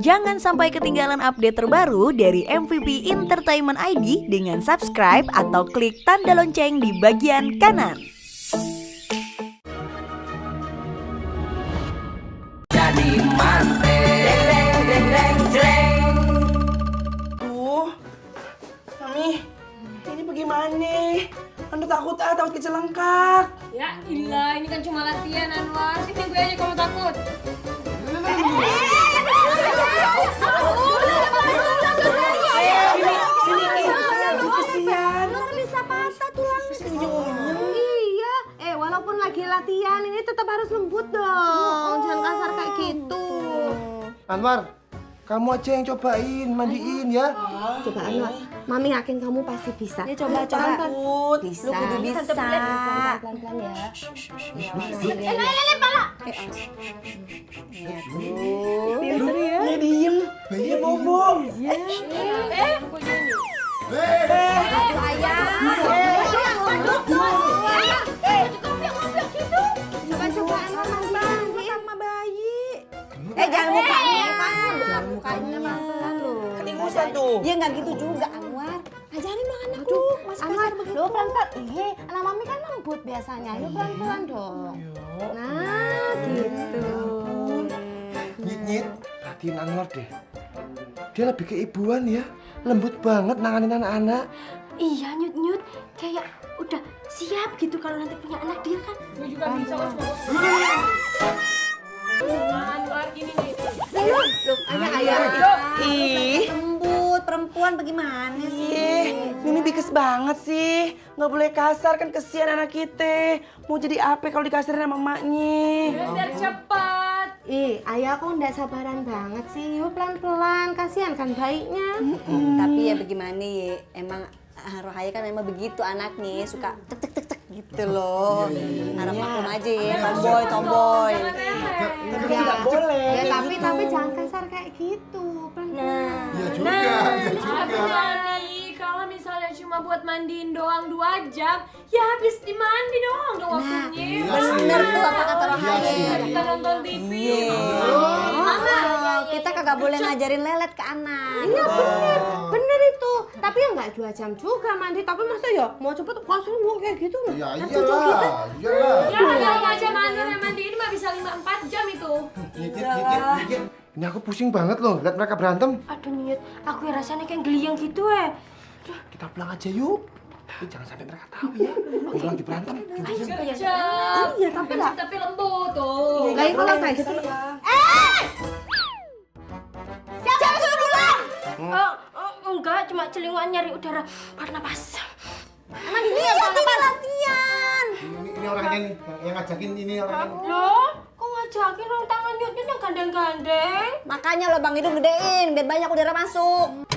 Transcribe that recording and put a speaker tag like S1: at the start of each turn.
S1: Jangan sampai ketinggalan update terbaru dari MVP Entertainment ID dengan subscribe atau klik tanda lonceng di bagian kanan.
S2: Jadi
S3: Mami, ini bagaimana? Anda takut takut kecelengkak.
S4: Ya ilah, ini kan cuma latihan Anwar. Sini gue aja kalau takut.
S3: Kesian.
S5: Bisa patah tulangnya. Iya, walaupun lagi latihan ini tetap harus lembut dong. Jangan kasar kayak gitu.
S6: Anwar, kamu aja yang cobain, mandiin ya.
S5: Coba Anwar, Mami yakin kamu pasti bisa.
S7: Ya coba.
S3: Takut.
S5: Bisa.
S7: Lu kudu bisa.
S5: Pelan-pelan ya.
S3: Dia diem. Dia bobo.
S5: Coba Anwar mandi sama bayi.
S7: Jangan mukanya,
S5: Jangan mukanya pelan-pelan loh.
S3: Ketingusan tuh.
S7: Ya nggak gitu juga, Anwar.
S5: Ajarin dong anakku. Anwar, lo pelan-pelan. Anak Mami kan lembut biasanya. Yuk pelan-pelan dong. Nah, gitu.
S6: Nyit, perhatiin Anwar deh. Dia lebih keibuan ya, lembut banget nanganin anak-anak.
S8: Iya Nyut, kayak udah siap gitu kalau nanti punya anak dia kan.
S4: Gue juga bisa kok cuma. Anwar gini nih.
S3: Ih,
S7: Lembut, perempuan bagaimana sih?
S3: Mimi bikes banget sih. Nggak boleh kasar kan, kesian anak kita. Mau jadi apa kalau dikasarin sama emaknya?
S4: Biar cepat.
S5: Ayah kok nggak sabaran banget sih. Yuk pelan-pelan, kasihan kan bayinya.
S7: Tapi ya bagaimana ya, emang Rohaya kan emang begitu anaknya, suka tek gitu loh. Harap maklum aja ya, tomboy.
S3: Tapi nggak boleh.
S5: Ya
S3: kayak
S5: tapi
S3: gitu.
S5: jangan kasar kayak gitu. Pelan-pelan.
S6: Iya juga, iya juga.
S4: Nih, kalau misalnya cuma buat mandiin doang 2 jam, ya habis dimandi doang dong waktunya.
S7: Bener tuh apa kata Rohaya.
S4: Kita nonton TV.
S7: Kita kagak boleh ngajarin lelet ke anak.
S5: Iya bener itu. Tapi ya nggak 2 jam juga mandi. Tapi masa ya mau cepet kasar mau kayak gitu loh.
S6: Ya
S5: Kan cucu kita.
S6: iyalah, iyalah.
S4: Ya kalau aja Anwar yang mandiin mah bisa 5-4 jam itu.
S6: Nyit. Ini aku pusing banget loh, lihat mereka berantem.
S8: Aduh Nyut, aku yang rasanya kayak geliyang gitu
S6: Kita pulang aja yuk. Tapi jangan sampai mereka tahu ya. Kita lagi berantem.
S4: Kejam.
S5: Iya tapi lah.
S4: Tapi lembut tuh.
S5: Kayak kalau kayak gitu.
S8: Siapa suruh pulang? Enggak, cuma celinguan nyari udara bernapas.
S7: Emang ini yang latihan.
S6: Ini orangnya nih, yang ngajakin ini orangnya nih.
S8: Loh, kok ngajakin orang tangan Nyut yang gandeng-gandeng?
S7: Makanya lubang hidung gedein biar banyak udara masuk.